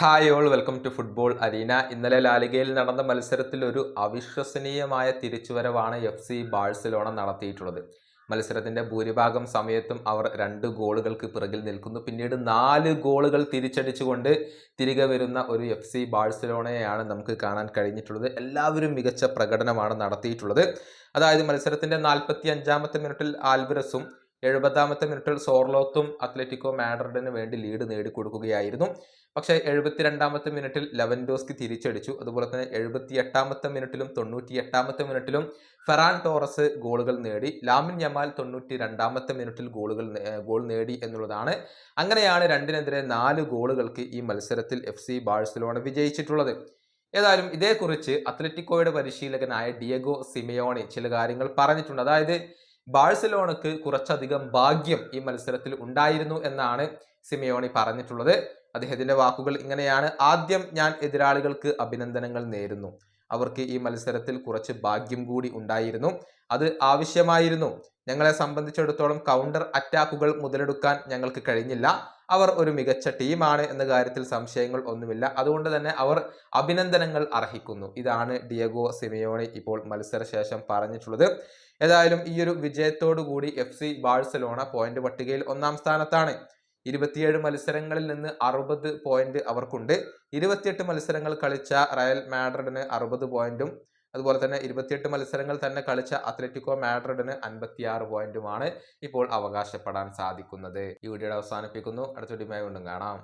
Hi all welcome to football arena. ഇന്നലെ ലാലിഗയിൽ നടന്ന മത്സരത്തിൽ ഒരു അവിശ്വസനീയമായ തിരിച്ചുവരവാണ് FC ബാഴ്സലോണ നടത്തിയിട്ടുള്ളത്. മത്സരത്തിന്റെ ഭൂരിഭാഗം സമയത്തും അവർ 2 ഗോളുകൾക്ക് പിറകിൽ നിൽക്കുന്നു. പിന്നീട് 4 ഗോളുകൾ തിരിച്ചടിച്ചുകൊണ്ട് തിരികെ വരുന്ന ഒരു FC ബാഴ്സലോണയെയാണ് നമുക്ക് കാണാൻ കഴിഞ്ഞിട്ടുള്ളത്. എല്ലാവരും മികച്ച പ്രകടനമാണ് നടത്തിയിട്ടുള്ളത്. അതായത് മത്സരത്തിന്റെ 45-ാമത്തെ മിനിറ്റിൽ ആൽവരസും 70-ാമത്തെ മിനിറ്റിൽ സോർലോത്തും അത്ലറ്റിക്കോ മാഡ്രിഡിന് വേണ്ടി ലീഡ് നേടിക്കൊടുക്കുകയായിരുന്നു. പക്ഷേ 72-ാമത്തെ മിനിറ്റിൽ ലെവൻഡോസ്കി തിരിച്ചടിച്ചു. അതുപോലെ തന്നെ 78-ാമത്തെ മിനിറ്റിലും 98-ാമത്തെ മിനിറ്റിലും ഫെറാൻ ടോറസ് ഗോളുകൾ നേടി. ലാമിൻ യമാൽ 92-ാമത്തെ മിനിറ്റിൽ ഗോൾ നേടി എന്നുള്ളതാണ്. അങ്ങനെയാണ് 2-നെതിരെ 4 ഗോളുകൾക്ക് ഈ മത്സരത്തിൽ FC ബാഴ്സലോണ വിജയിച്ചിട്ടുള്ളത്. ഏതായാലും ഇതേക്കുറിച്ച് അത്ലറ്റിക്കോയുടെ പരിശീലകനായ ഡിയഗോ സിമിയോണി ചില കാര്യങ്ങൾ പറഞ്ഞിട്ടുണ്ട്. അതായത് ബാഴ്സലോണക്ക് കുറച്ചധികം ഭാഗ്യം ഈ മത്സരത്തിൽ ഉണ്ടായിരുന്നു എന്നാണ് സിമിയോണി പറഞ്ഞിട്ടുള്ളത്. അദ്ദേഹത്തിന്റെ വാക്കുകൾ ഇങ്ങനെയാണ്: ആദ്യം ഞാൻ എതിരാളികൾക്ക് അഭിനന്ദനങ്ങൾ നേരുന്നു. അവർക്ക് ഈ മത്സരത്തിൽ കുറച്ച് ഭാഗ്യം കൂടി ഉണ്ടായിരുന്നു. അത് ആവശ്യമായിരുന്നു. ഞങ്ങളെ സംബന്ധിച്ചിടത്തോളം കൗണ്ടർ അറ്റാക്കുകൾ മുതലെടുക്കാൻ ഞങ്ങൾക്ക് കഴിഞ്ഞില്ല. അവർ ഒരു മികച്ച ടീമാണ് എന്ന കാര്യത്തിൽ സംശയങ്ങൾ ഒന്നുമില്ല. അതുകൊണ്ട് തന്നെ അവർ അഭിനന്ദനങ്ങൾ അർഹിക്കുന്നു. ഇതാണ് ഡിയഗോ സിമിയോണി ഇപ്പോൾ മത്സരശേഷം പറഞ്ഞിട്ടുള്ളത്. ഏതായാലും ഈ ഒരു വിജയത്തോടു കൂടി FC ബാഴ്സലോണ പോയിന്റ് പട്ടികയിൽ 1-ാം സ്ഥാനത്താണ്. 27 മത്സരങ്ങളിൽ നിന്ന് 60 പോയിന്റ് അവർക്കുണ്ട്. 28 മത്സരങ്ങൾ കളിച്ച റയൽ മാഡ്രിഡിന് 60 പോയിന്റും അതുപോലെ തന്നെ 28 മത്സരങ്ങൾ തന്നെ കളിച്ച അത്ലറ്റിക്കോ മാഡ്രിഡിന് 56 പോയിന്റുമാണ് ഇപ്പോൾ അവകാശപ്പെടാൻ സാധിക്കുന്നത്. ഈ വീഡിയോ അവസാനിപ്പിക്കുന്നു. അടുത്ത വീഡിയോയുമായി വീണ്ടും കാണാം.